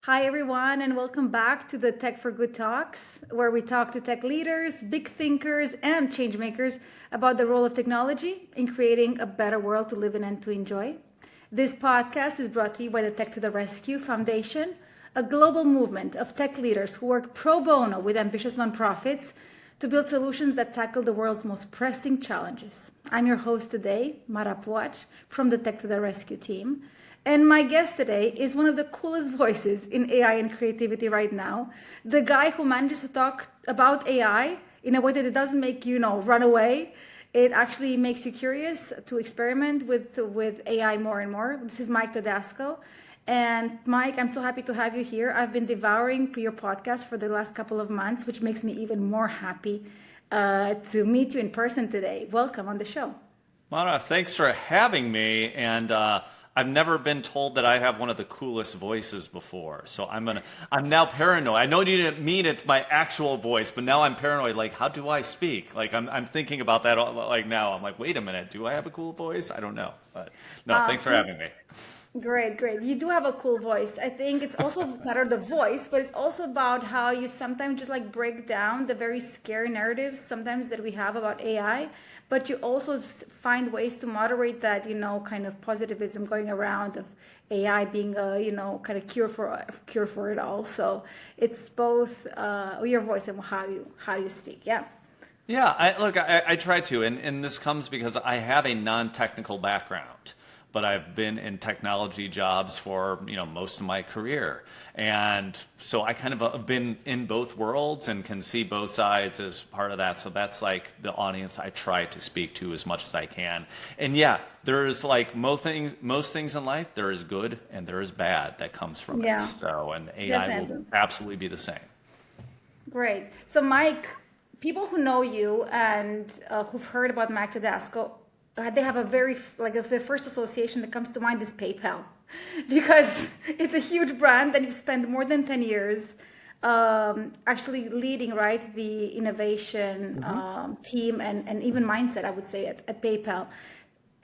Hi, everyone, and welcome back to the Tech for Good Talks, where we talk to tech leaders, big thinkers, and change makers about the role of technology in creating a better world to live in and to enjoy. This podcast is brought to you by the Tech to the Rescue Foundation, a global movement of tech leaders who work pro bono with ambitious nonprofits to build solutions that tackle the world's most pressing challenges. I'm your host today, Mara Puach, from the Tech to the Rescue team. And my guest today is one of the coolest voices in AI and creativity right now. The guy who manages to talk about AI in a way that it doesn't make you, run away. It actually makes you curious to experiment with AI more and more. This is Mike Todasco. And Mike, I'm so happy to have you here. I've been devouring your podcast for the last couple of months, which makes me even more happy to meet you in person today. Welcome on the show. Mara, thanks for having me. And I've never been told that I have one of the coolest voices before. So I'm now paranoid. I know you didn't mean it my actual voice, but now I'm paranoid. Like, how do I speak? Like, I'm thinking about that like now. I'm like, wait a minute, do I have a cool voice? I don't know. But no, thanks for Please. having me. Great, great. You do have a cool voice. I think it's also matter the voice, but it's also about how you sometimes just like break down the very scary narratives sometimes that we have about AI, but you also find ways to moderate that, kind of positivism going around of AI being a, kind of cure for it all. So it's both your voice and how you speak. Yeah. Yeah, I try to, and this comes because I have a non-technical background, but I've been in technology jobs for most of my career, and so I kind of have been in both worlds and can see both sides as part of that. So that's like the audience I try to speak to as much as I can. And yeah, there's like most things in life, there is good and there is bad that comes from it. Yeah, So and AI will definitely. absolutely be the same. Great. So, Mike, people who know you and who've heard about Mike Tedasco, they have a very, like, the first association that comes to mind is PayPal, because it's a huge brand and you've spent more than 10 years actually leading, right, the innovation team and even mindset, I would say, at PayPal.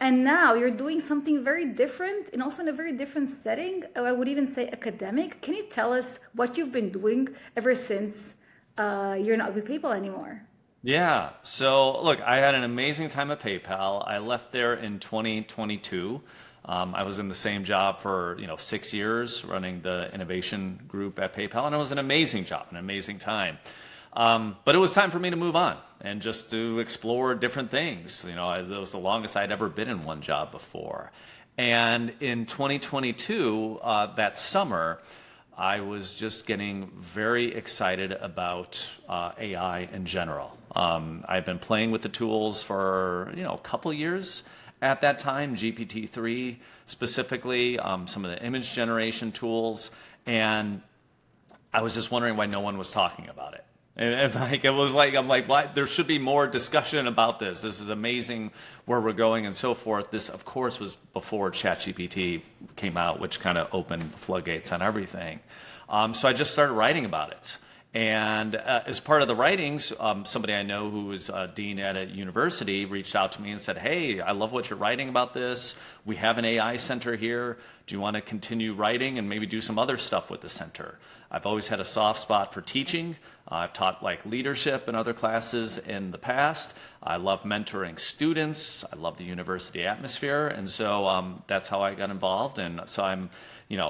And now you're doing something very different and also in a very different setting. I would even say academic. Can you tell us what you've been doing ever since you're not with PayPal anymore? Yeah. So look, I had an amazing time at PayPal. I left there in 2022. I was in the same job for 6 years, running the innovation group at PayPal, and it was an amazing job, an amazing time. But it was time for me to move on and just to explore different things. It was the longest I'd ever been in one job before. And in 2022, that summer, I was just getting very excited about AI in general. I've been playing with the tools for a couple years at that time, GPT-3 specifically, some of the image generation tools, and I was just wondering why no one was talking about it. And like it was like I'm like, why? There should be more discussion about this. This is amazing where we're going and so forth. This, of course, was before ChatGPT came out, which kind of opened the floodgates on everything. So I just started writing about it. And as part of the writings, somebody I know who was a dean at a university reached out to me and said, "Hey, I love what you're writing about this. We have an AI center here. Do you want to continue writing and maybe do some other stuff with the center?" I've always had a soft spot for teaching. I've taught like leadership and other classes in the past. I love mentoring students. I love the university atmosphere. And so that's how I got involved. And so I'm,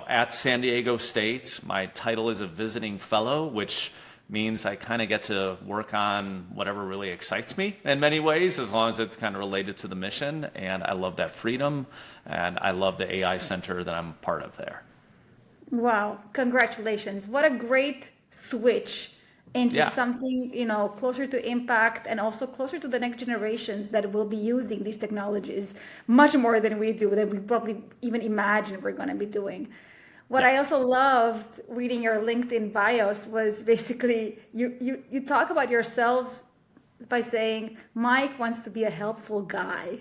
at San Diego State. My title is a visiting fellow, which means I kind of get to work on whatever really excites me in many ways, as long as it's kind of related to the mission. And I love that freedom. And I love the AI center that I'm part of there. Wow, congratulations. What a great switch into Yeah. something, closer to impact and also closer to the next generations that will be using these technologies much more than we do, than we probably even imagine we're going to be doing. What Yeah. I also loved reading your LinkedIn bios was basically you talk about yourselves by saying Mike wants to be a helpful guy.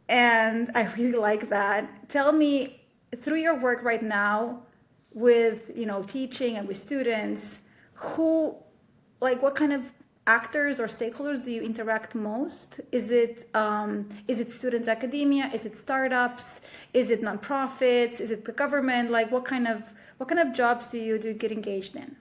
And I really like that. Tell me, through your work right now with teaching and with students, who, like, what kind of actors or stakeholders do you interact most? Is it students, academia? Is it startups? Is it nonprofits? Is it the government? Like, What kind of jobs do you get engaged in?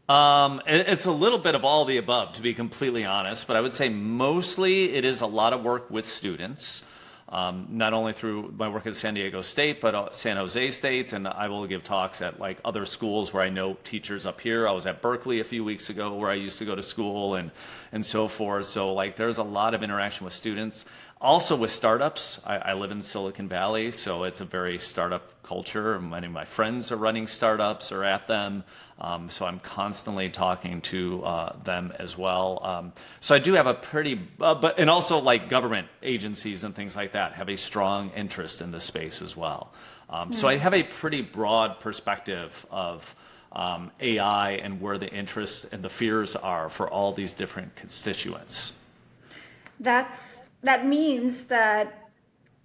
It's a little bit of all the above, to be completely honest, but I would say mostly it is a lot of work with students, not only through my work at San Diego State, but San Jose State, and I will give talks at like other schools where I know teachers up here. I was at Berkeley a few weeks ago where I used to go to school and so forth. So like there's a lot of interaction with students. Also with startups, I live in Silicon Valley, so it's a very startup culture. Many of my friends are running startups or at them, so I'm constantly talking to them as well. So I do have a pretty, and also like government agencies and things like that have a strong interest in this space as well. So I have a pretty broad perspective of AI and where the interests and the fears are for all these different constituents. That means that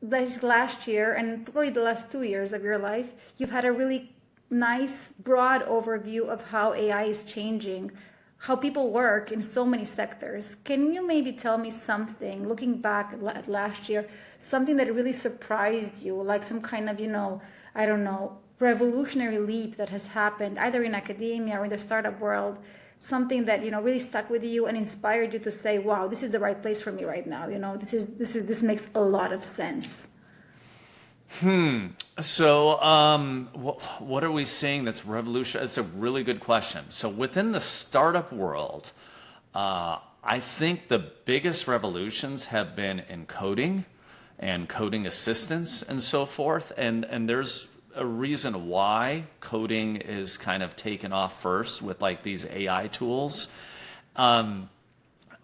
this last year and probably the last 2 years of your life, you've had a really nice, broad overview of how AI is changing, how people work in so many sectors. Can you maybe tell me something, looking back at last year, something that really surprised you, like some kind of, I don't know, revolutionary leap that has happened either in academia or in the startup world? Something that really stuck with you and inspired you to say, wow, this is the right place for me right now. This makes a lot of sense. So what are we seeing that's revolutionary? It's a really good question. So within the startup world, I think the biggest revolutions have been in coding and coding assistance and so forth, and there's a reason why coding is kind of taken off first with like these AI tools. I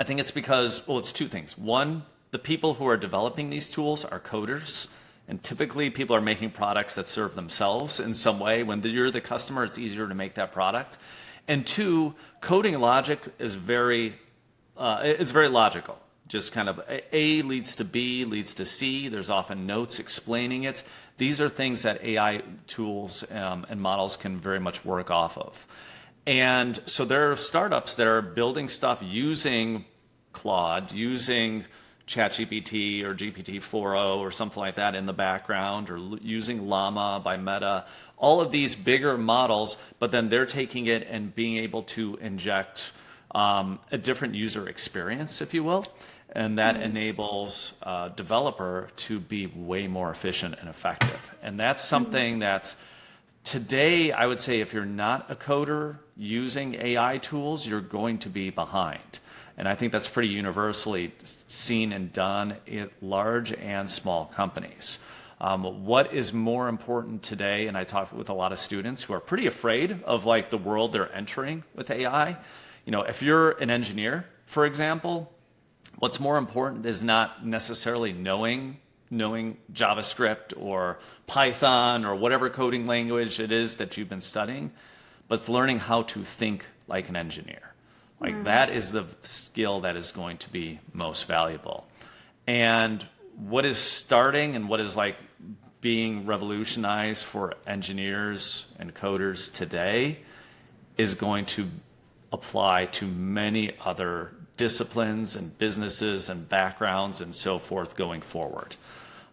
think it's because, well, it's two things. One, the people who are developing these tools are coders, and typically people are making products that serve themselves in some way. When you're the customer, it's easier to make that product. And two, coding logic is it's very logical. Just kind of A leads to B, leads to C. There's often notes explaining it. These are things that AI tools and models can very much work off of. And so there are startups that are building stuff using Claude, using ChatGPT or GPT-4o or something like that in the background, or using Llama by Meta, all of these bigger models, but then they're taking it and being able to inject a different user experience, if you will. And that enables a developer to be way more efficient and effective. And that's something that today, I would say if you're not a coder using AI tools, you're going to be behind. And I think that's pretty universally seen and done in large and small companies. What is more important today, and I talk with a lot of students who are pretty afraid of like the world they're entering with AI. If you're an engineer, for example, what's more important is not necessarily knowing JavaScript or Python or whatever coding language it is that you've been studying, but it's learning how to think like an engineer. Like that is the skill that is going to be most valuable. And what is starting and what is like being revolutionized for engineers and coders today is going to apply to many other disciplines and businesses and backgrounds and so forth going forward.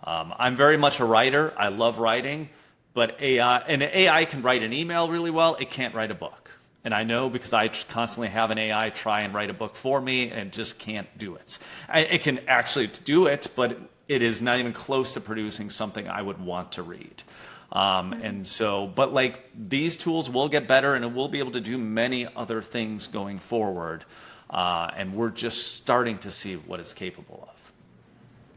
I'm very much a writer. I love writing, but AI can write an email really well. It can't write a book. And I know because I constantly have an AI try and write a book for me and just can't do it. It can actually do it, but it is not even close to producing something I would want to read. But like these tools will get better and it will be able to do many other things going forward. And we're just starting to see what it's capable of.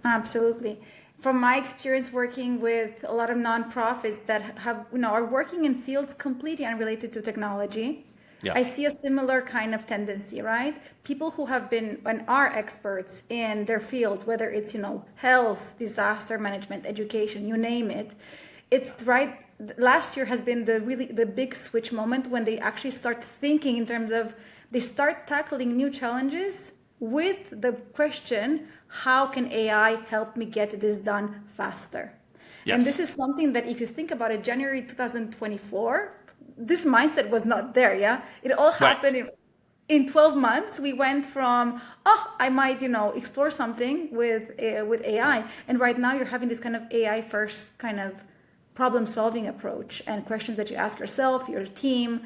Absolutely. From my experience working with a lot of nonprofits that are working in fields completely unrelated to technology, Yeah. I see a similar kind of tendency, right? People who have been and are experts in their fields, whether it's, health, disaster management, education, you name it. It's right. Last year has been the big switch moment when they actually start thinking in terms of, they start tackling new challenges with the question, how can AI help me get this done faster? Yes. And this is something that if you think about it, January 2024, this mindset was not there, yeah? It all happened in 12 months. We went from, I might, explore something with AI. And right now you're having this kind of AI first kind of problem-solving approach and questions that you ask yourself, your team,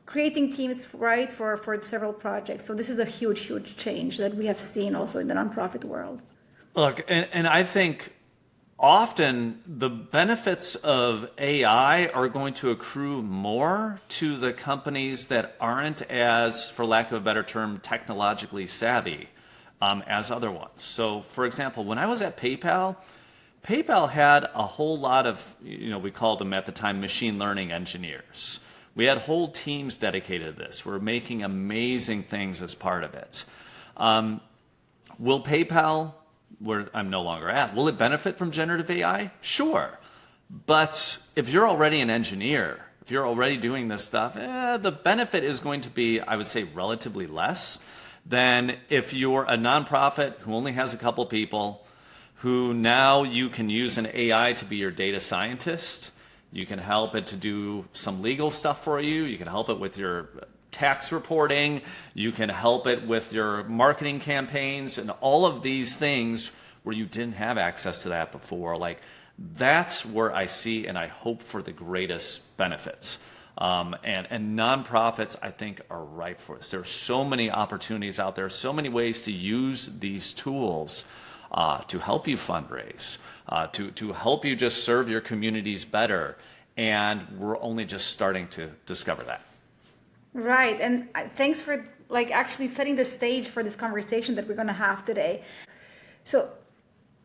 creating teams, right, for several projects. So this is a huge, huge change that we have seen also in the nonprofit world. Look, and I think often the benefits of AI are going to accrue more to the companies that aren't as, for lack of a better term, technologically savvy as other ones. So, for example, when I was at PayPal, PayPal had a whole lot of, we called them at the time machine learning engineers. We had whole teams dedicated to this. We're making amazing things as part of it. Will PayPal, where I'm no longer at, will it benefit from generative AI? Sure. But if you're already an engineer, if you're already doing this stuff, the benefit is going to be, I would say, relatively less than if you're a nonprofit who only has a couple people, who now you can use an AI to be your data scientist. You can help it to do some legal stuff for you. You can help it with your tax reporting. You can help it with your marketing campaigns and all of these things where you didn't have access to that before. Like, that's where I see and I hope for the greatest benefits. And nonprofits, I think, are ripe for this. There are so many opportunities out there, so many ways to use these tools to help you fundraise, to help you just serve your communities better. And we're only just starting to discover that. Right. And thanks for actually setting the stage for this conversation that we're going to have today. So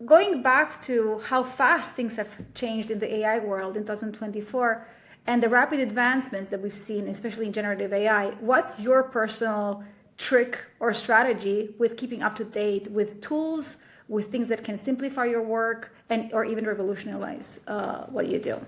going back to how fast things have changed in the AI world in 2024 and the rapid advancements that we've seen, especially in generative AI, what's your personal trick or strategy with keeping up to date with tools, with things that can simplify your work and or even revolutionize what you do?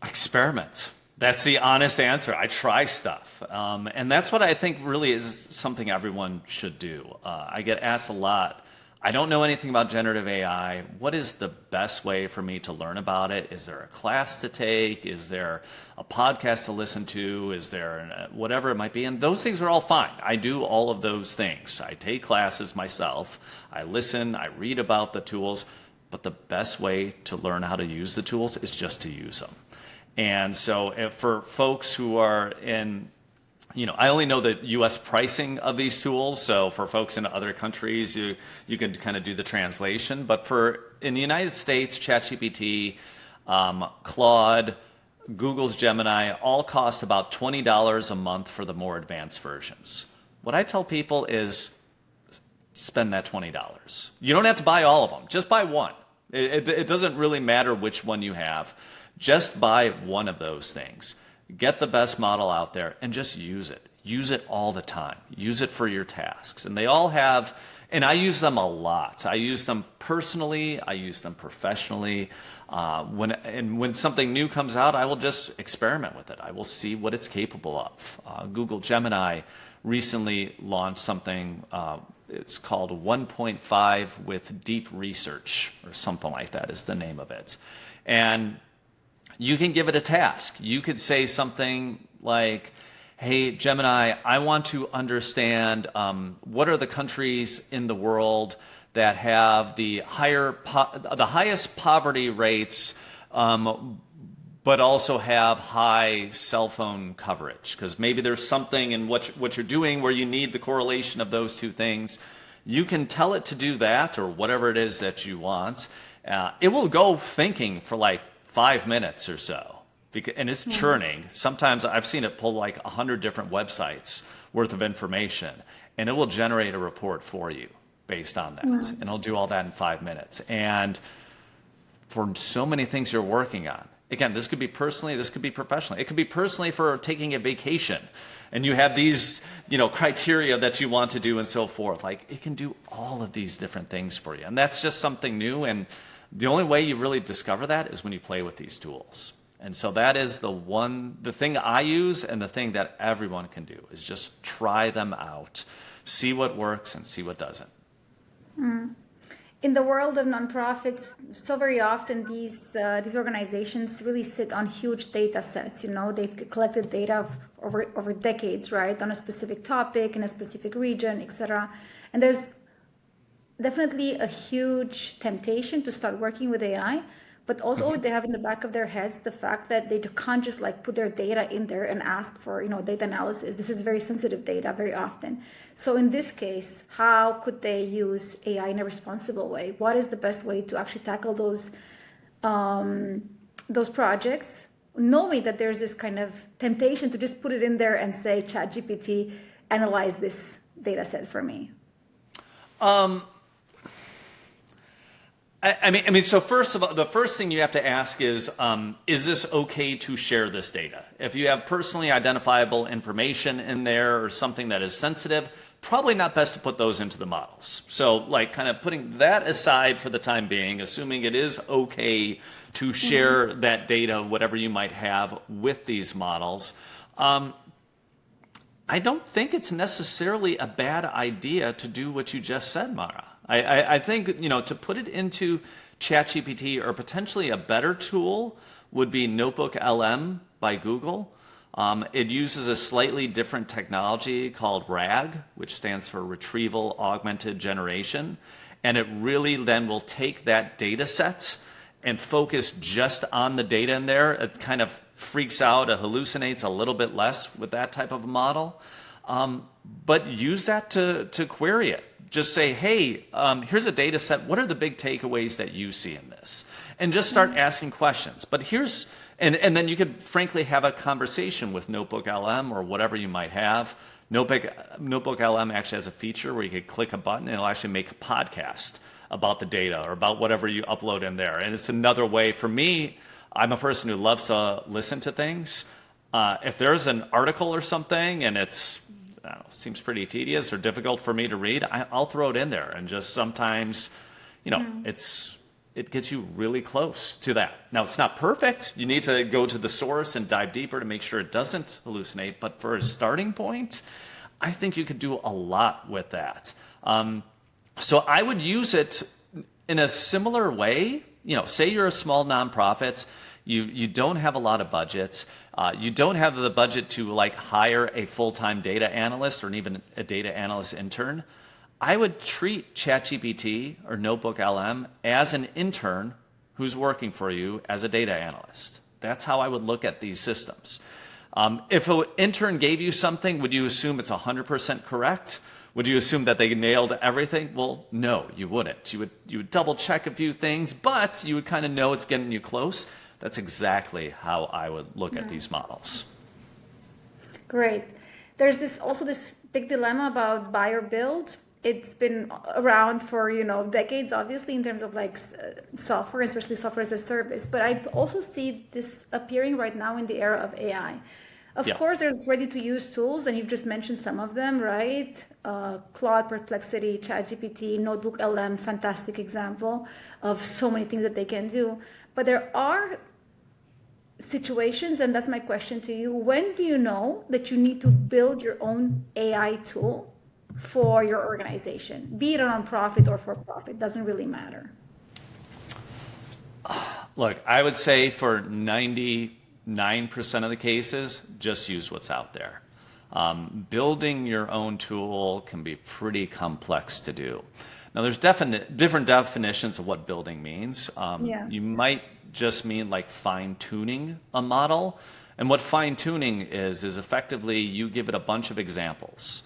Experiment. That's the honest answer. I try stuff. And that's what I think really is something everyone should do. I get asked a lot, I don't know anything about generative AI. What is the best way for me to learn about it? Is there a class to take? Is there a podcast to listen to? Is there whatever it might be? And those things are all fine. I do all of those things. I take classes myself. I listen. I read about the tools. But the best way to learn how to use the tools is just to use them. And so for folks who are in, I only know the U.S. pricing of these tools. So for folks in other countries, you can kind of do the translation. But in the United States, ChatGPT, Claude, Google's Gemini all cost about $20 a month for the more advanced versions. What I tell people is spend that $20. You don't have to buy all of them. Just buy one. It doesn't really matter which one you have. Just buy one of those things. Get the best model out there and just use it. Use it all the time. Use it for your tasks. And they all have, and I use them a lot. I use them personally. I use them professionally. When something new comes out, I will just experiment with it. I will see what it's capable of. Google Gemini recently launched something, it's called 1.5 with deep research, or something like that is the name of it. And you can give it a task. You could say something like, hey, Gemini, I want to understand what are the countries in the world that have the highest poverty rates, but also have high cell phone coverage. Because maybe there's something in what you're doing where you need the correlation of those two things. You can tell it to do that or whatever it is that you want. It will go thinking for 5 minutes or so, and it's churning. Sometimes I've seen it pull 100 different websites worth of information, and it will generate a report for you based on that. And it'll do all that in 5 minutes. And for so many things you're working on, again, this could be personally, this could be professionally. It could be personally for taking a vacation, and you have these, criteria that you want to do and so forth. It can do all of these different things for you, and that's just something new. And the only way you really discover that is when you play with these tools. And so that is the thing I use, and the thing that everyone can do is just try them out, see what works and see what doesn't. In the world of nonprofits, so very often these organizations really sit on huge data sets. They've collected data over decades, right, on a specific topic in a specific region, etc. And there's definitely a huge temptation to start working with AI, but also they have in the back of their heads the fact that they can't just like put their data in there and ask for, data analysis. This is very sensitive data very often. So in this case, how could they use AI in a responsible way? What is the best way to actually tackle those projects, knowing that there's this kind of temptation to just put it in there and say, ChatGPT, analyze this data set for me? So first of all, the first thing you have to ask is this okay to share this data? If you have personally identifiable information in there or something that is sensitive, probably not best to put those into the models. So like kind of putting that aside for the time being, assuming it is okay to share that data, whatever you might have with these models, I don't think it's necessarily a bad idea to do what you just said, Mara. I think, to put it into ChatGPT, or potentially a better tool would be Notebook LM by Google. It uses a slightly different technology called RAG, which stands for Retrieval Augmented Generation. And it really then will take that data set and focus just on the data in there. It kind of freaks out, it hallucinates a little bit less with that type of a model. But use that to query it. Just say, hey, here's a data set. What are the big takeaways that you see in this? And just start asking questions. But and then you could frankly have a conversation with Notebook LM or whatever you might have. Notebook LM actually has a feature where you could click a button and it'll actually make a podcast about the data or about whatever you upload in there. And it's another way. For me, I'm a person who loves to listen to things. If there's an article or something and seems pretty tedious or difficult for me to read, I'll throw it in there. And just sometimes, it gets you really close to that. Now, it's not perfect. You need to go to the source and dive deeper to make sure it doesn't hallucinate. But for a starting point, I think you could do a lot with that. So I would use it in a similar way. Say you're a small nonprofit, you don't have a lot of budgets, you don't have the budget to hire a full-time data analyst or even a data analyst intern. I would treat ChatGPT or Notebook LM as an intern who's working for you as a data analyst. That's how I would look at these systems. If an intern gave you something, would you assume it's 100% correct? Would you assume that they nailed everything? Well, no, you wouldn't. You would double check a few things, but you would kind of know it's getting you close. That's exactly how I would look at these models. Great. There's this big dilemma about buy or build. It's been around for decades, obviously, in terms of software, especially software as a service. But I also see this appearing right now in the era of AI. Of course, there's ready-to-use tools, and you've just mentioned some of them, right? Claude, Perplexity, ChatGPT, Notebook LM, fantastic example of so many things that they can do. But there are situations, and that's my question to you. When do you know that you need to build your own AI tool for your organization? Be it a nonprofit or for-profit, doesn't really matter. Look, I would say for 99% of the cases, just use what's out there. Building your own tool can be pretty complex to do. Now, there's different definitions of what building means. You might just mean fine-tuning a model. And what fine-tuning is effectively you give it a bunch of examples.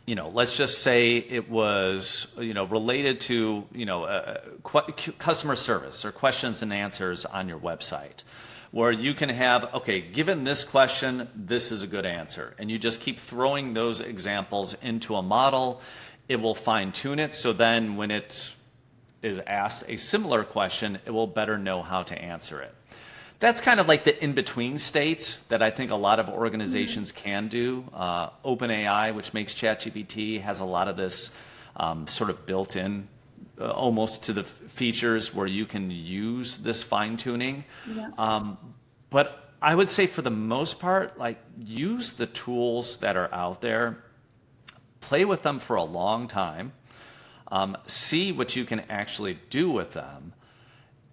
Let's just say it was, related to, customer service or questions and answers on your website, where you can have, okay, given this question, this is a good answer. And you just keep throwing those examples into a model. It will fine tune it. So then when it is asked a similar question, it will better know how to answer it. That's kind of like the in-between states that I think a lot of organizations can do. OpenAI, which makes ChatGPT, has a lot of this sort of built in almost to the features where you can use this fine-tuning. But I would say for the most part, use the tools that are out there, play with them for a long time, see what you can actually do with them.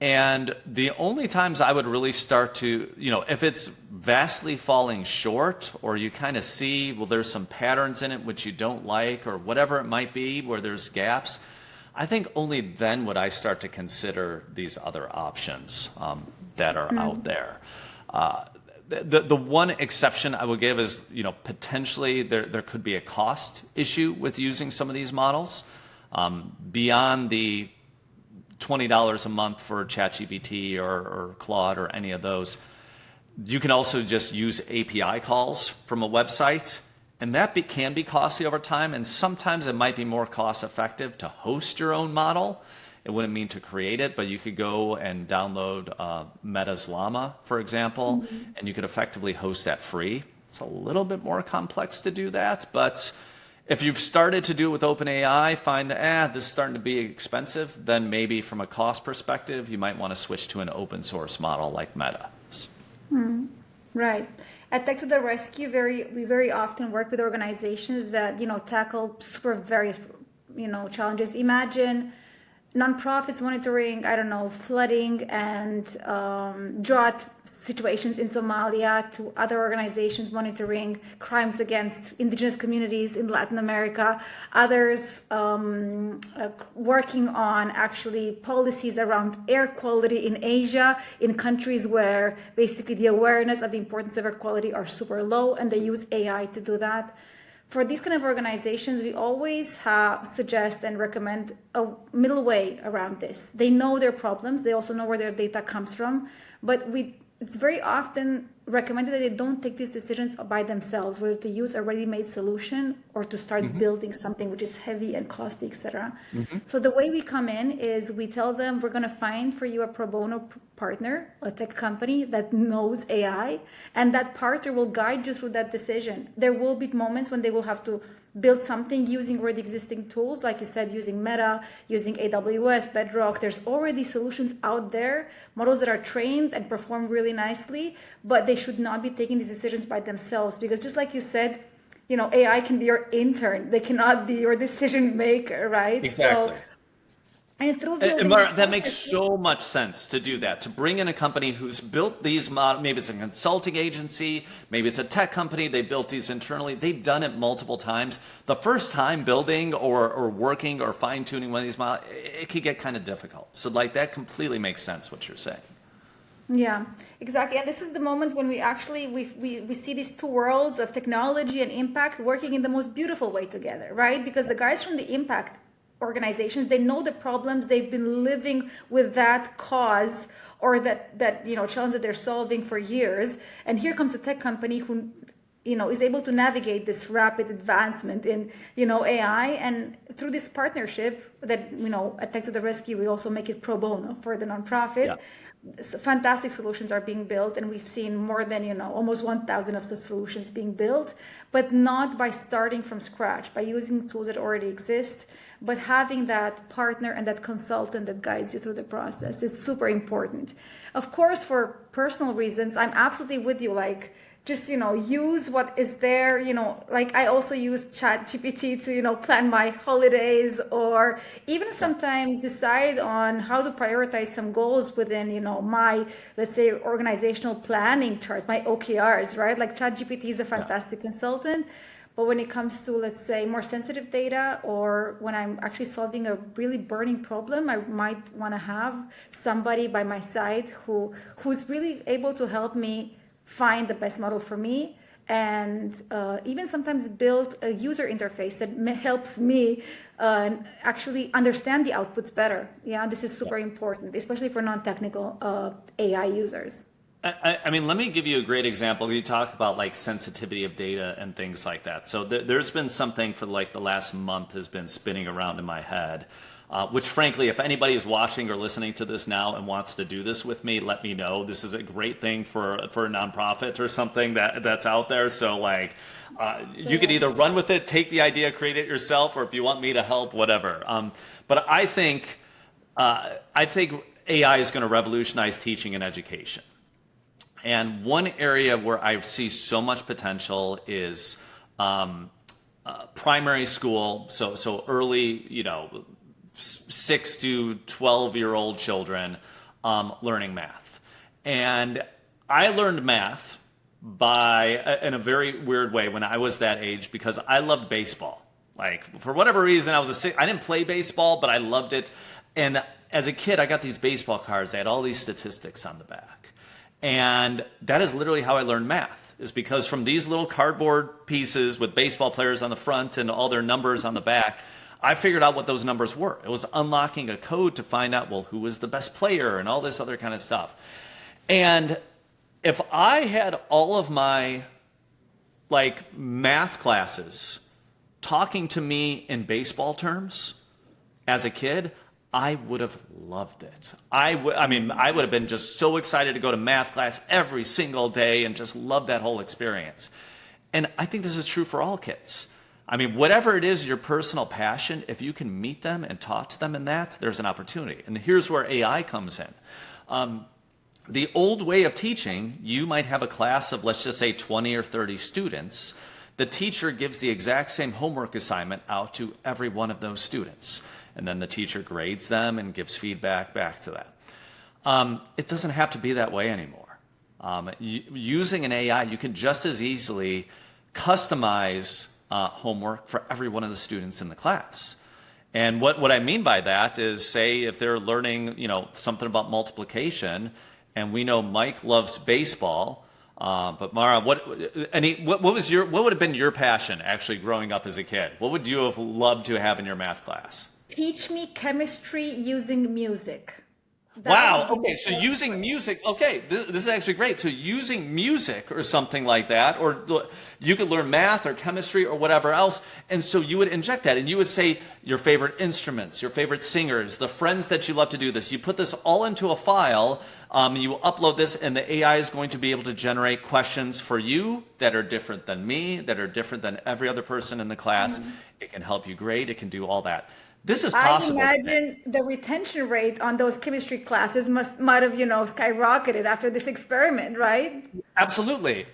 And the only times I would really start to, if it's vastly falling short, or you kind of see, well, there's some patterns in it which you don't like, or whatever it might be, where there's gaps, I think only then would I start to consider these other options that are out there. The one exception I would give is, potentially there could be a cost issue with using some of these models beyond the $20 a month for ChatGPT or Claude or any of those. You can also just use API calls from a website, and that can be costly over time, and sometimes it might be more cost effective to host your own model. It wouldn't mean to create it, but you could go and download Meta's Llama, for example, and you could effectively host that free. It's a little bit more complex to do that, but if you've started to do it with OpenAI, find, this is starting to be expensive, then maybe from a cost perspective, you might want to switch to an open source model like Meta. Right. At Tech to the Rescue, we very often work with organizations that, tackle super various, challenges. Imagine nonprofits monitoring, flooding and drought situations in Somalia, to other organizations monitoring crimes against indigenous communities in Latin America, others working on actually policies around air quality in Asia, in countries where basically the awareness of the importance of air quality are super low, and they use AI to do that. For these kind of organizations, we always suggest and recommend a middle way around this. They know their problems. They also know where their data comes from. But it's very often recommended that they don't take these decisions by themselves, whether to use a ready-made solution or to start building something which is heavy and costly, etc. So the way we come in is we tell them, we're going to find for you a pro bono partner, a tech company that knows AI, and that partner will guide you through that decision. There will be moments when they will have to build something using already existing tools, like you said, using Meta, using AWS, Bedrock. There's already solutions out there, models that are trained and perform really nicely, but they should not be taking these decisions by themselves, because just like you said, AI can be your intern. They cannot be your decision maker, right? Exactly. And that makes so much sense to do that, to bring in a company who's built these models. Maybe it's a consulting agency, maybe it's a tech company, they built these internally, they've done it multiple times. The first time building or working or fine-tuning one of these models, it could get kind of difficult. So that completely makes sense what you're saying. Yeah, exactly. And this is the moment when we actually we see these two worlds of technology and impact working in the most beautiful way together, right? Because the guys from the impact organizations, they know the problems, they've been living with that cause or that challenge that they're solving for years, and here comes a tech company who is able to navigate this rapid advancement in AI, and through this partnership that at Tech to the Rescue, we also make it pro bono for the nonprofit. Fantastic solutions are being built, and we've seen more than almost 1,000 of such solutions being built, but not by starting from scratch, by using tools that already exist, but having that partner and that consultant that guides you through the process. It's super important. Of course, for personal reasons, I'm absolutely with you. Just use what is there. I also use ChatGPT to plan my holidays, or even sometimes decide on how to prioritize some goals within my, let's say, organizational planning charts, my OKRs, right? ChatGPT is a fantastic consultant, but when it comes to, let's say, more sensitive data, or when I'm actually solving a really burning problem, I might want to have somebody by my side who's really able to help me find the best model for me, and even sometimes build a user interface that helps me actually understand the outputs better. Yeah, this is super important, especially for non-technical AI users. I mean, let me give you a great example. You talk about sensitivity of data and things like that. So there's been something for the last month has been spinning around in my head, which frankly, if anybody is watching or listening to this now and wants to do this with me, let me know. This is a great thing for a nonprofit or something that's out there. So you could either run with it, take the idea, create it yourself, or if you want me to help, whatever. But I think AI is going to revolutionize teaching and education. And one area where I see so much potential is primary school, so early, 6 to 12-year-old children learning math. And I learned math in a very weird way when I was that age, because I loved baseball. Like for whatever reason, I didn't play baseball, but I loved it. And as a kid, I got these baseball cards. They had all these statistics on the back. And that is literally how I learned math, is because from these little cardboard pieces with baseball players on the front and all their numbers on the back, I figured out what those numbers were. It was unlocking a code to find out, well, who was the best player and all this other kind of stuff. And if I had all of my like math classes talking to me in baseball terms as a kid, I would have loved it. I would have been just so excited to go to math class every single day and just love that whole experience. And I think this is true for all kids. I mean, whatever it is, your personal passion, if you can meet them and talk to them in that, there's an opportunity. And here's where AI comes in. The old way of teaching, you might have a class of, let's just say, 20 or 30 students. The teacher gives the exact same homework assignment out to every one of those students. And then the teacher grades them and gives feedback back to them. It doesn't have to be that way anymore. Using an AI, you can just as easily customize homework for every one of the students in the class. And what I mean by that is, say if they're learning, something about multiplication, and we know Mike loves baseball, but Mara, what would have been your passion actually growing up as a kid? What would you have loved to have in your math class? Teach me chemistry using music. Wow. Okay. So using music. Okay. This is actually great. So using music or something like that, or you could learn math or chemistry or whatever else. And so you would inject that and you would say your favorite instruments, your favorite singers, the friends that you love to do this. You put this all into a file. You upload this and the AI is going to be able to generate questions for you that are different than me, that are different than every other person in the class. Mm-hmm. It can help you grade. It can do all that. This is possible. I imagine the retention rate on those chemistry classes might have, skyrocketed after this experiment, right? Absolutely.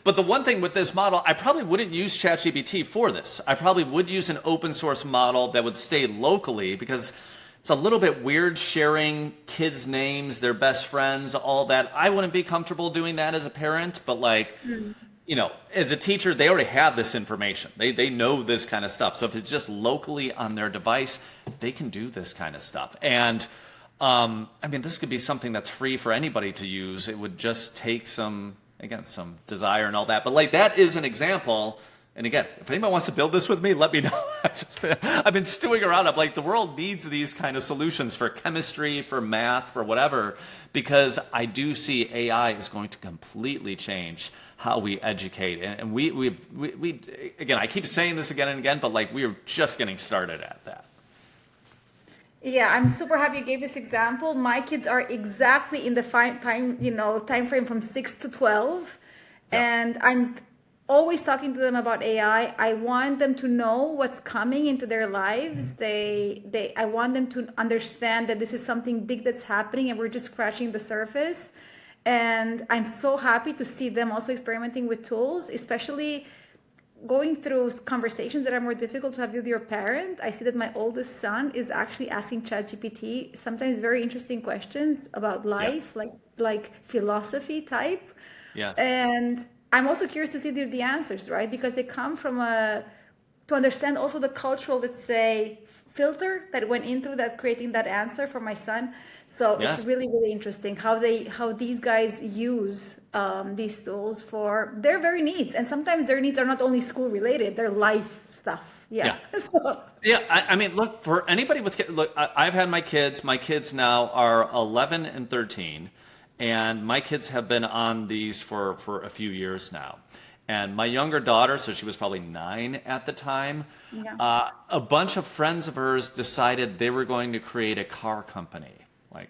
But the one thing with this model, I probably wouldn't use ChatGPT for this. I probably would use an open source model that would stay locally, because it's a little bit weird sharing kids' names, their best friends, all that. I wouldn't be comfortable doing that as a parent, but as a teacher, they already have this information. They know this kind of stuff. So if it's just locally on their device, they can do this kind of stuff. And this could be something that's free for anybody to use. It would just take some desire and all that. But that is an example. And again, if anybody wants to build this with me, let me know. I've been stewing around. I'm like, the world needs these kind of solutions for chemistry, for math, for whatever, because I do see AI is going to completely change how we educate. And we again, I keep saying this again and again, but we are just getting started at that. Yeah, I'm super happy you gave this example. My kids are exactly in the time frame from 6 to 12. Yeah. And I'm always talking to them about AI. I want them to know what's coming into their lives. I want them to understand that this is something big that's happening and we're just scratching the surface. And I'm so happy to see them also experimenting with tools, especially going through conversations that are more difficult to have with your parent. I see that my oldest son is actually asking ChatGPT sometimes very interesting questions about life, like philosophy type. Yeah. And I'm also curious to see the answers, right? Because they come from to understand also the cultural, let's say, filter that went into that, creating that answer for my son. So It's really, really interesting how these guys use these tools for their very needs. And sometimes their needs are not only school related, they're life stuff. Yeah. Look, for anybody with kids, I've had my kids now are 11 and 13. And my kids have been on these for a few years now. And my younger daughter, so she was probably 9 at the time, a bunch of friends of hers decided they were going to create a car company.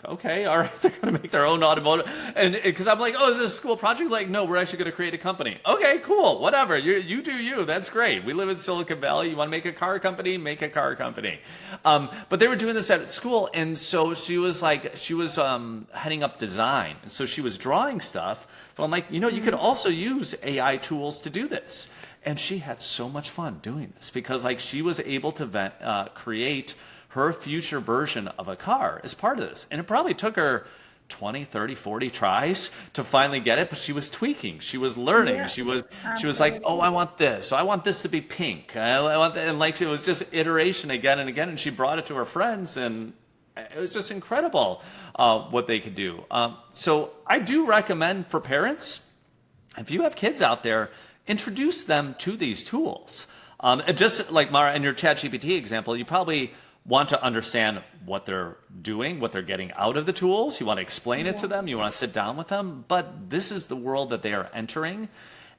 Okay, all right, they're going to make their own automotive. And because I'm like, oh, is this a school project? No, we're actually going to create a company. Okay, cool, whatever. You do you. That's great. We live in Silicon Valley. You want to make a car company? Make a car company. But they were doing this at school. And so she was heading up design. And so she was drawing stuff. But I'm like, you could also use AI tools to do this. And she had so much fun doing this because she was able to create her future version of a car as part of this. And it probably took her 20, 30, 40 tries to finally get it, but she was tweaking. She was learning. Yeah, She was like, oh, I want this. So I want this to be pink. I want that. And like, it was just iteration again and again. And she brought it to her friends, and it was just incredible what they could do. So I do recommend for parents, if you have kids out there, introduce them to these tools. Just like Mara, in your ChatGPT example, you probably want to understand what they're doing, what they're getting out of the tools. You want to explain it to them. You want to sit down with them. But this is the world that they are entering,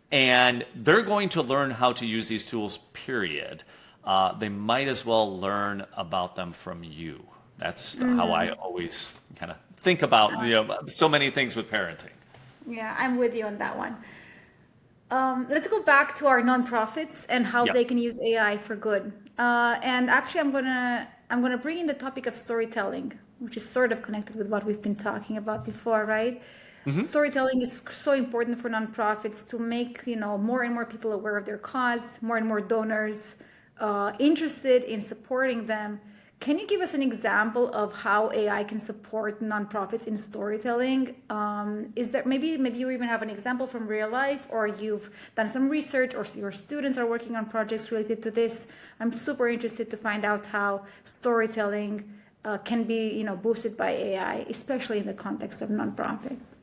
and they're going to learn how to use these tools, period. They might as well learn about them from you. That's how I always kind of think about so many things with parenting. Yeah, I'm with you on that one. Let's go back to our nonprofits and how Yep. they can use AI for good. And actually, I'm gonna bring in the topic of storytelling, which is sort of connected with what we've been talking about before, right? Storytelling is so important for nonprofits to make more and more people aware of their cause, more and more donors interested in supporting them. Can you give us an example of how AI can support nonprofits in storytelling? Is there maybe you even have an example from real life, or you've done some research, or your students are working on projects related to this? I'm super interested to find out how storytelling can be boosted by AI, especially in the context of nonprofits.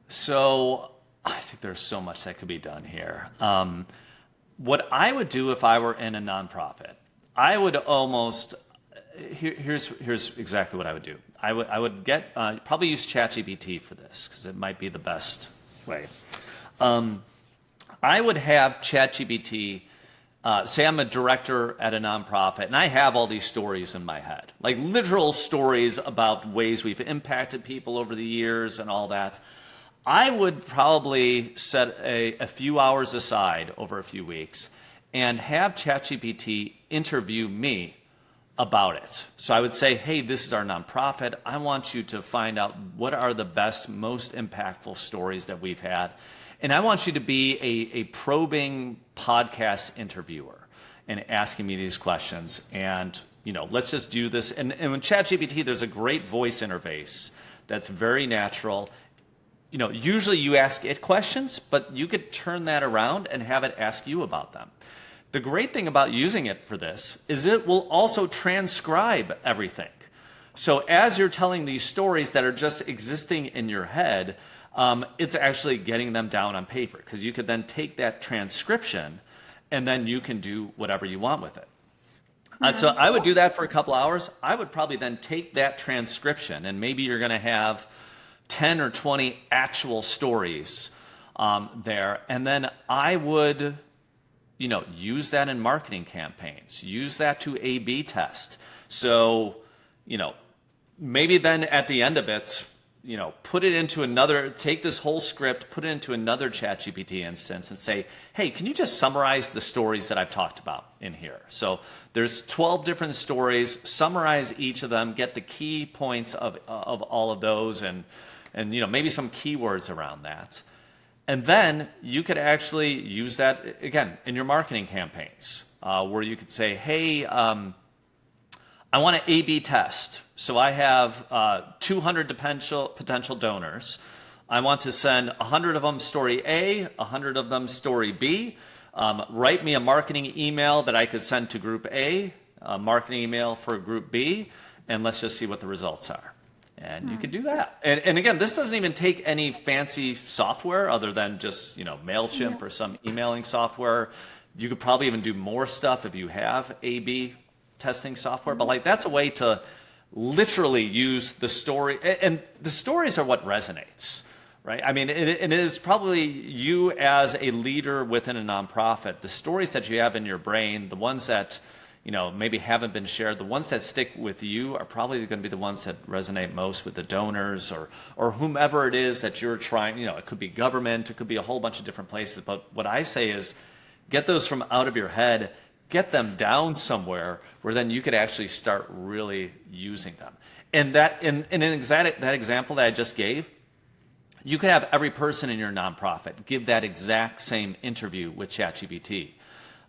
So I think there's so much that could be done here. What I would do if I were in a nonprofit, I would almost here's exactly what I would do. I would get probably use ChatGPT for this because it might be the best way. I would have ChatGPT. Say I'm a director at a nonprofit, and I have all these stories in my head, like literal stories about ways we've impacted people over the years and all that. I would probably set a few hours aside over a few weeks and have ChatGPT interview me about it. So I would say, hey, this is our nonprofit. I want you to find out what are the best, most impactful stories that we've had. And I want you to be a probing podcast interviewer and asking me these questions. And, let's just do this. And with ChatGPT, there's a great voice interface that's very natural. Usually you ask it questions, but you could turn that around and have it ask you about them. The great thing about using it for this is it will also transcribe everything. So as you're telling these stories that are just existing in your head, it's actually getting them down on paper, because you could then take that transcription and then you can do whatever you want with it. So I would do that for a couple hours. I would probably then take that transcription, and maybe you're going to have 10 or 20 actual stories there. And then I would use that in marketing campaigns, use that to A/B test. So, maybe then at the end of it, put it into take this whole script, put it into another ChatGPT instance and say, hey, can you just summarize the stories that I've talked about in here? So there's 12 different stories, summarize each of them, get the key points of all of those and maybe some keywords around that. And then you could actually use that, again, in your marketing campaigns, where you could say, hey, I want to A/B test. So I have 200 potential donors. I want to send 100 of them story A, 100 of them story B. Write me a marketing email that I could send to group A, a marketing email for group B, and let's just see what the results are. And you can do that. And again, this doesn't even take any fancy software other than just, MailChimp or some emailing software. You could probably even do more stuff if you have A/B testing software. But that's a way to literally use the story. And the stories are what resonates, right? I mean, it is probably you as a leader within a nonprofit, the stories that you have in your brain, the ones that maybe haven't been shared, the ones that stick with you are probably going to be the ones that resonate most with the donors or whomever it is that you're trying. It could be government, it could be a whole bunch of different places. But what I say is get those from out of your head, get them down somewhere where then you could actually start really using them. And that in that example that I just gave, you could have every person in your nonprofit give that exact same interview with ChatGPT.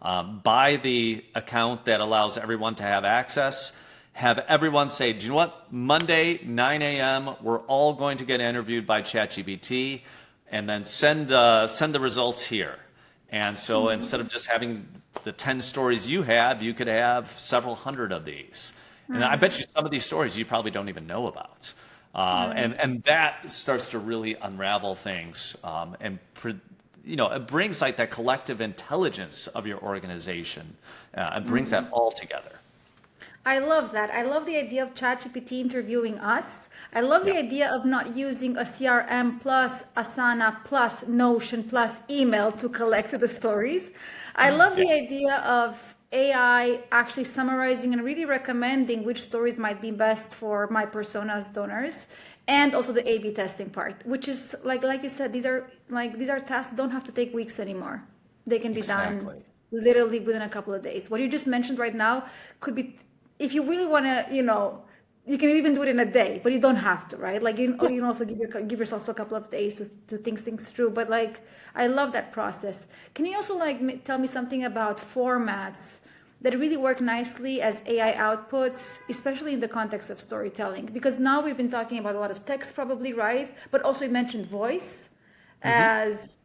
Buy the account that allows everyone to have access, have everyone say, do you know what? Monday, 9 a.m., we're all going to get interviewed by ChatGPT, and then send the results here. And so instead of just having the 10 stories you have, you could have several hundred of these. And I bet you some of these stories you probably don't even know about. And that starts to really unravel things, it brings like that collective intelligence of your organization. It brings that all together. I love that. I love the idea of ChatGPT interviewing us. I love the idea of not using a CRM plus Asana plus Notion plus email to collect the stories. I love the idea of AI actually summarizing and really recommending which stories might be best for my personas donors, and also the A/B testing part, which is like you said, these are tasks that don't have to take weeks anymore. They can be done literally within a couple of days. What you just mentioned right now could be, if you really want to, you can even do it in a day, but you don't have to, right? Like you can also give yourself a couple of days to think things through. But like, I love that process. Can you also tell me something about formats that really work nicely as AI outputs, especially in the context of storytelling? Because now we've been talking about a lot of text, probably, right? But also you mentioned voice as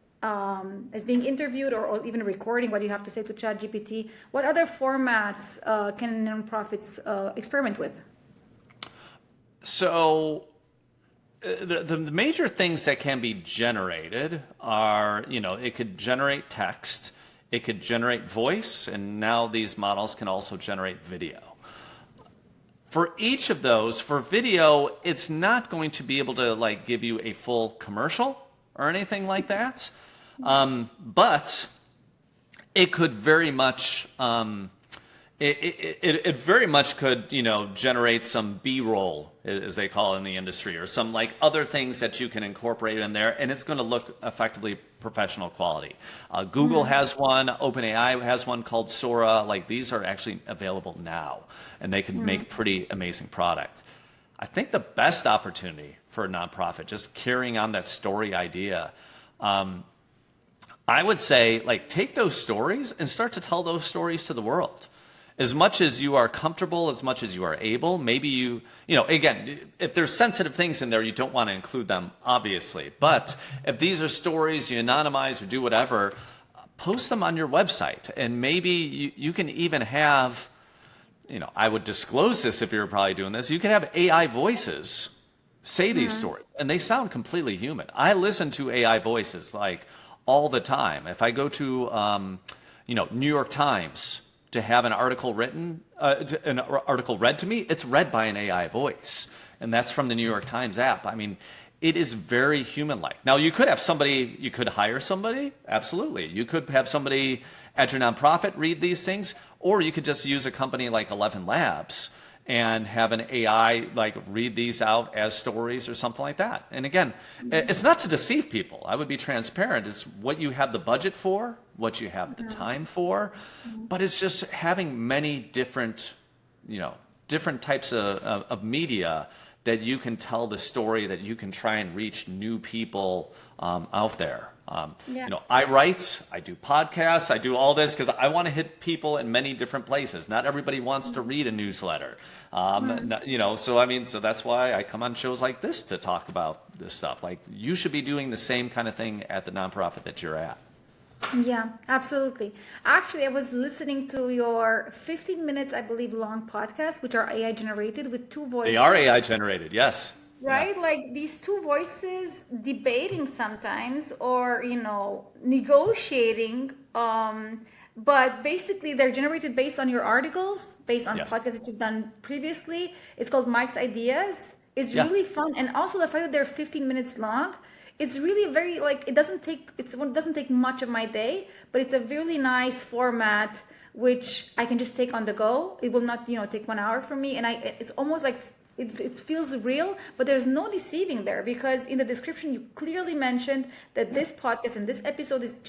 being interviewed, or even recording what you have to say to ChatGPT. What other formats can nonprofits experiment with? So the major things that can be generated are, it could generate text, it could generate voice, and now these models can also generate video. For each of those, for video, it's not going to be able to give you a full commercial or anything like that, but it could very much it very much could, generate some B-roll, as they call it in the industry, or some other things that you can incorporate in there, and it's going to look effectively professional quality. Google has one, OpenAI has one called Sora. These are actually available now, and they can make pretty amazing product. I think the best opportunity for a nonprofit, just carrying on that story idea, I would say, take those stories and start to tell those stories to the world. As much as you are comfortable, as much as you are able, maybe again, if there's sensitive things in there, you don't want to include them, obviously. But if these are stories you anonymize or do whatever, post them on your website. And maybe you can even have, I would disclose this if you're probably doing this, you can have AI voices say these stories, and they sound completely human. I listen to AI voices all the time. If I go to, New York Times, to have an article read to me, it's read by an AI voice. And that's from the New York Times app. I mean, it is very human-like. Now, you could hire somebody, absolutely. You could have somebody at your nonprofit read these things, or you could just use a company like 11 Labs and have an AI read these out as stories or something like that. And again, it's not to deceive people. I would be transparent. It's what you have the budget for, what you have the time for, but it's just having many different types of media that you can tell the story, that you can try and reach new people out there. I write, I do podcasts, I do all this because I want to hit people in many different places. Not everybody wants to read a newsletter. So that's why I come on shows like this to talk about this stuff. You should be doing the same kind of thing at the nonprofit that you're at. Yeah, absolutely. Actually, I was listening to your 15 minutes, I believe, long podcast, which are AI generated with two voices. They are AI generated, yes. Right? Yeah. These two voices debating sometimes, or, negotiating. But basically, they're generated based on your articles, based on podcasts that you've done previously. It's called Mike's Ideas. It's really fun. And also the fact that they're 15 minutes long, it's really very, it doesn't take much of my day, but it's a really nice format, which I can just take on the go. It will not, take 1 hour for me. And it's almost like it feels real, but there's no deceiving there, because in the description, you clearly mentioned that this podcast and this episode is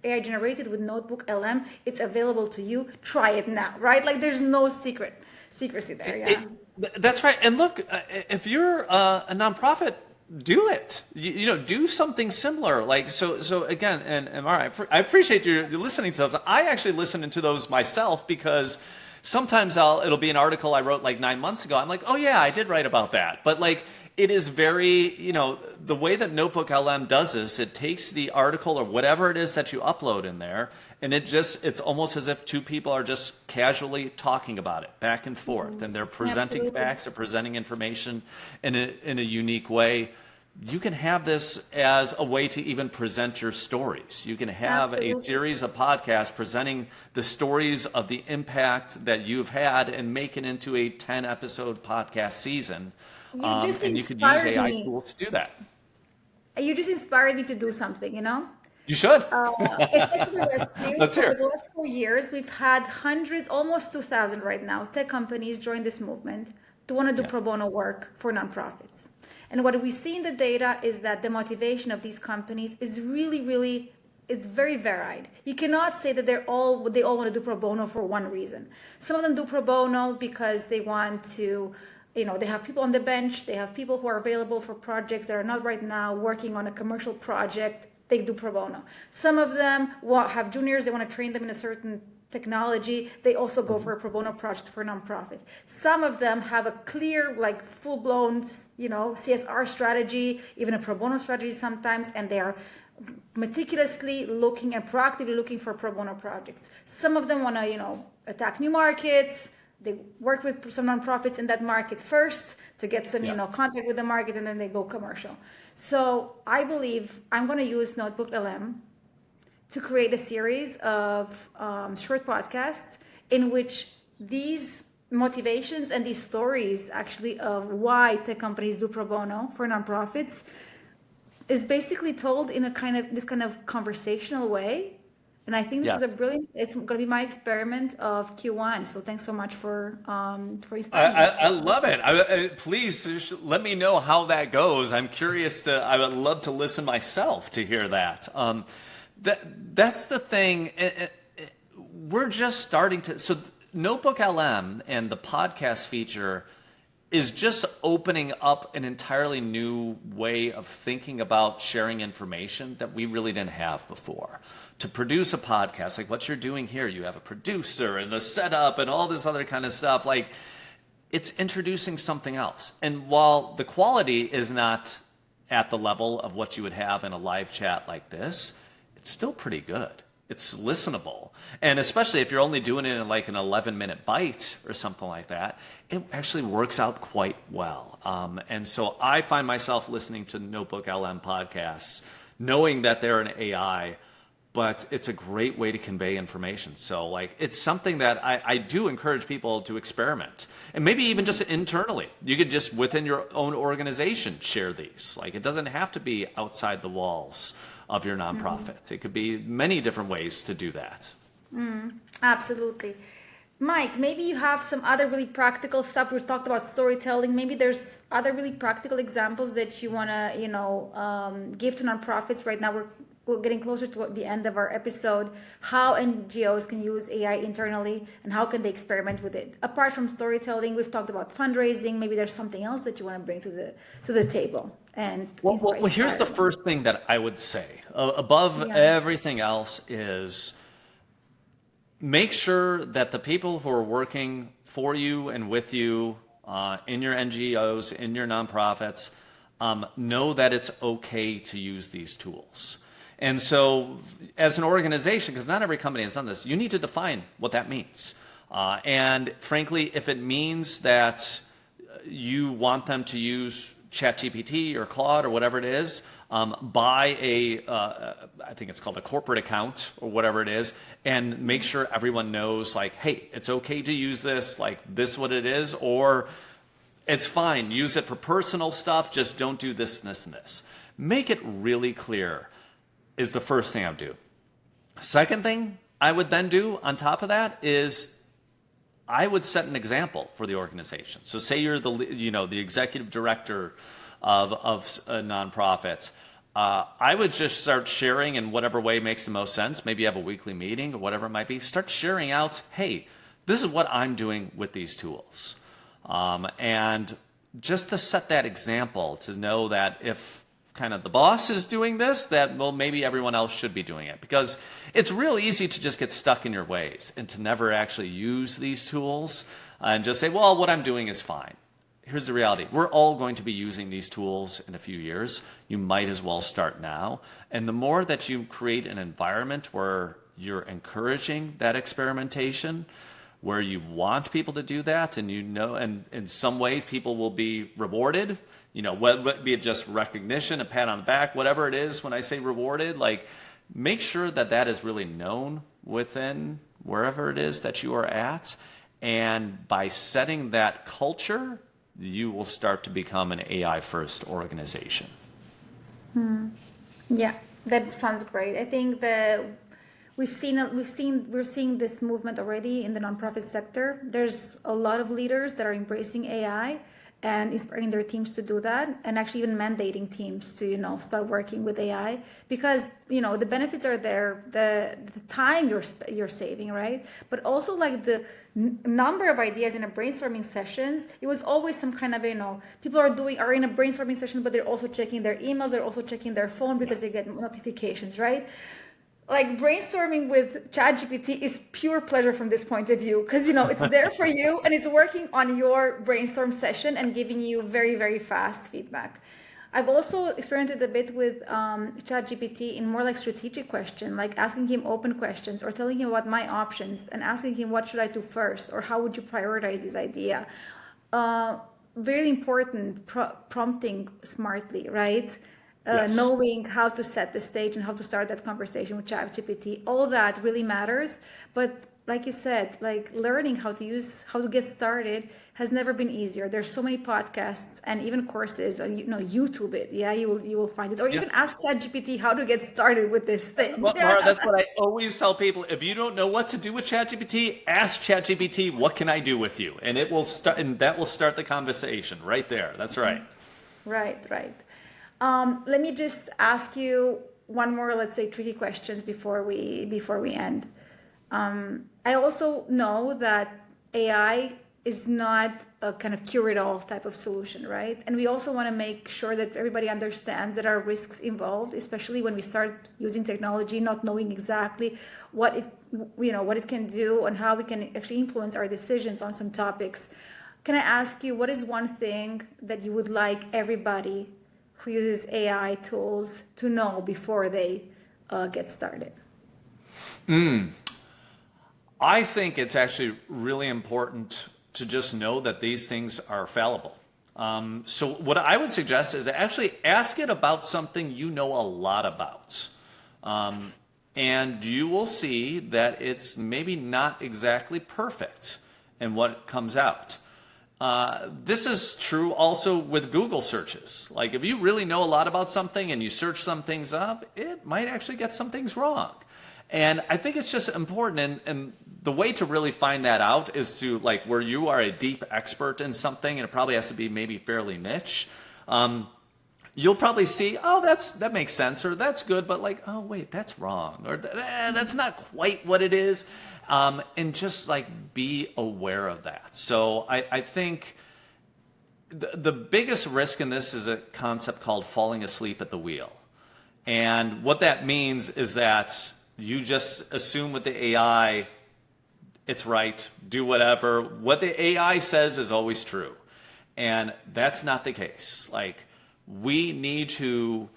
AI generated with Notebook LM. It's available to you. Try it now, right? There's no secrecy there. Yeah. That's right. And look, if you're a nonprofit, do it. Do something similar. So again, and Mara, I appreciate you listening to those. I actually listen to those myself because sometimes it'll be an article I wrote like 9 months ago. I'm like, oh yeah, I did write about that. But like, it is very, the way that Notebook LM does this, it takes the article or whatever it is that you upload in there, and it's almost as if two people are just casually talking about it back and forth, and they're presenting Absolutely. facts or presenting information in a unique way. You can have this as a way to even present your stories. You can have a Absolutely. series of podcasts presenting the stories of the impact that you've had and make it into a 10-episode podcast season. You just And you could use inspired AI me. tools to do that. You just inspired me to do something, you know? You should. It's Tech to the Rescue. Let's For hear. the last 4 years, we've had hundreds, almost 2,000 right now, tech companies join this movement to want to do Yeah. pro bono work for nonprofits. And what we see in the data is that the motivation of these companies is really, really, it's very varied. You cannot say that they all want to do pro bono for one reason. Some of them do pro bono because they want to, they have people on the bench, they have people who are available for projects that are not right now working on a commercial project, they do pro bono. Some of them have juniors, they want to train them in a certain technology, they also go for a pro bono project for a nonprofit. Some of them have a clear, like full-blown, CSR strategy, even a pro bono strategy sometimes, and they are meticulously looking and proactively looking for pro bono projects. Some of them want to, attack new markets. They work with some nonprofits in that market first to get some, Yeah. contact with the market, and then they go commercial. So I believe I'm going to use Notebook LM to create a series of short podcasts in which these motivations and these stories actually of why tech companies do pro bono for nonprofits is basically told in this kind of conversational way. And I think this is Yes. it's going to be my experiment of Q1. So thanks so much for I, inspiring I, me. I love it. Please let me know how that goes. I'm curious I would love to listen myself to hear that. That's the thing. We're just starting to, so Notebook LM and the podcast feature is just opening up an entirely new way of thinking about sharing information that we really didn't have before. To produce a podcast, like what you're doing here, you have a producer and a setup and all this other kind of stuff. Like, it's introducing something else. And while the quality is not at the level of what you would have in a live chat like this, it's still pretty good. It's listenable. And especially if you're only doing it in like an 11-minute bite or something like that, it actually works out quite well. And so I find myself listening to Notebook LM podcasts, knowing that they're an AI, but it's a great way to convey information. So like, it's something that I do encourage people to experiment, and maybe even just internally. You could just within your own organization share these. Like, it doesn't have to be outside the walls of your nonprofit. It could be many different ways to do that. Absolutely. Mike, maybe you have some other really practical stuff. We talked about storytelling. Maybe there's other really practical examples that you want to, give to nonprofits. Right now, we're getting closer to the end of our episode. How NGOs can use AI internally, and how can they experiment with it? Apart from storytelling, we've talked about fundraising. Maybe there's something else that you want to bring to the table. And Well, here's the inspire. first thing that I would say above Yeah. everything else is make sure that the people who are working for you and with you in your NGOs, in your nonprofits, know that it's okay to use these tools. And so as an organization, because not every company has done this, you need to define what that means. And frankly, if it means that you want them to use ChatGPT or Claude or whatever it is, buy I think it's called a corporate account or whatever it is, and make sure everyone knows, like, hey, it's okay to use this, like this what it is, or it's fine, use it for personal stuff, just don't do this, this, and this. Make it really clear is the first thing I would do. Second thing I would then do on top of that is I would set an example for the organization. So say you're the executive director of a nonprofit. I would just start sharing in whatever way makes the most sense. Maybe you have a weekly meeting or whatever it might be. Start sharing out, hey, this is what I'm doing with these tools. And just to set that example, to know that if kind of the boss is doing this, that, well, maybe everyone else should be doing it. Because it's real easy to just get stuck in your ways and to never actually use these tools and just say, well, what I'm doing is fine. Here's the reality. We're all going to be using these tools in a few years. You might as well start now. And the more that you create an environment where you're encouraging that experimentation, where you want people to do that, and and in some ways people will be rewarded, whether it be just recognition, a pat on the back, whatever it is. When I say rewarded, like, make sure that that is really known within wherever it is that you are at. And by setting that culture, you will start to become an AI first organization. Yeah, that sounds great. I think that we're seeing this movement already in the nonprofit sector. There's a lot of leaders that are embracing AI and inspiring their teams to do that, and actually even mandating teams to start working with AI, because the benefits are there, the time you're saving, right? But also, like, the number of ideas in a brainstorming sessions. It was always some kind of people are in a brainstorming session, but they're also checking their emails, they're also checking their phone because they get notifications, right? Like, brainstorming with ChatGPT is pure pleasure from this point of view, because it's there for you and it's working on your brainstorm session and giving you very, very fast feedback. I've also experimented a bit with ChatGPT in more like strategic question, like asking him open questions or telling him about my options and asking him what should I do first, or how would you prioritize this idea. Very important, prompting smartly, right? Yes. Knowing how to set the stage and how to start that conversation with ChatGPT, all that really matters. But like you said, like, learning how to get started has never been easier. There's so many podcasts and even courses on YouTube it. Yeah, you will find it, or you can ask ChatGPT how to get started with this thing. Well, Mara, that's what I always tell people. If you don't know what to do with ChatGPT, ask ChatGPT, what can I do with you? And it will start, and that will start the conversation right there. That's right. Right. Let me just ask you one more, let's say, tricky questions before we end. I also know that AI is not a kind of cure-it-all type of solution, right? And we also want to make sure that everybody understands that there are risks involved, especially when we start using technology, not knowing exactly what it can do and how we can actually influence our decisions on some topics. Can I ask you, what is one thing that you would like everybody who uses AI tools to know before they get started? I think it's actually really important to just know that these things are fallible. So what I would suggest is actually ask it about something you know a lot about. And you will see that it's maybe not exactly perfect in what comes out. This is true also with Google searches. Like, if you really know a lot about something and you search some things up, it might actually get some things wrong. And I think it's just important, and the way to really find that out is to, like, where you are a deep expert in something, and it probably has to be maybe fairly niche. You'll probably see, oh, that makes sense, or that's good, but, like, oh wait, that's wrong, or that's not quite what it is. And just, like, be aware of that. So I think the biggest risk in this is a concept called falling asleep at the wheel. And what that means is that you just assume with the AI, it's right, do whatever. What the AI says is always true. And that's not the case. Like, we need to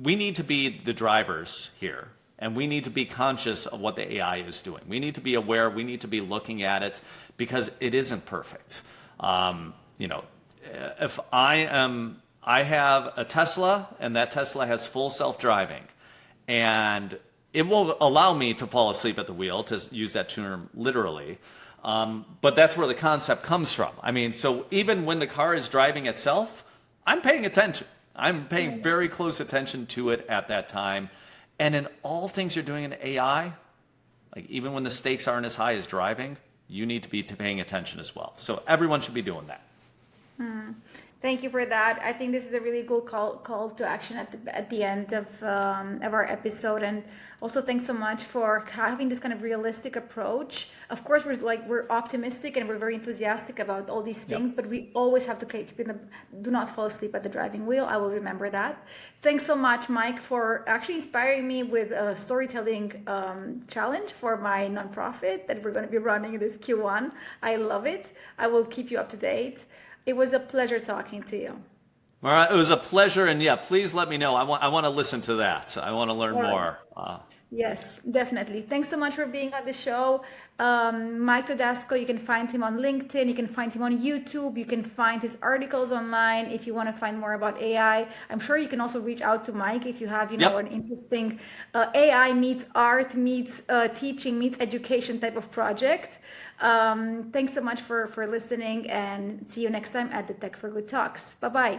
be the drivers here. And we need to be conscious of what the AI is doing. We need to be aware. We need to be looking at it, because it isn't perfect. If I have a Tesla and that Tesla has full self-driving, and it will allow me to fall asleep at the wheel, to use that term literally. But that's where the concept comes from. I mean, so even when the car is driving itself, I'm paying attention. I'm paying very close attention to it at that time. And in all things you're doing in AI, like, even when the stakes aren't as high as driving, you need to be paying attention as well. So everyone should be doing that. Thank you for that. I think this is a really good call to action at the end of our episode. And also thanks so much for having this kind of realistic approach. Of course, we're optimistic and we're very enthusiastic about all these things, but we always have to keep in the, do not fall asleep at the driving wheel. I will remember that. Thanks so much, Mike, for actually inspiring me with a storytelling challenge for my nonprofit that we're going to be running this Q1. I love it. I will keep you up to date. It was a pleasure talking to you. All right, it was a pleasure, and yeah, please let me know. I want to listen to that. I want to learn All right. more. Yes, definitely. Thanks so much for being on the show. Mike Todasco, you can find him on LinkedIn, you can find him on YouTube, you can find his articles online if you want to find more about AI. I'm sure you can also reach out to Mike if you have, an interesting AI meets art, meets teaching, meets education type of project. Thanks so much for listening, and see you next time at the Tech for Good Talks. Bye-bye.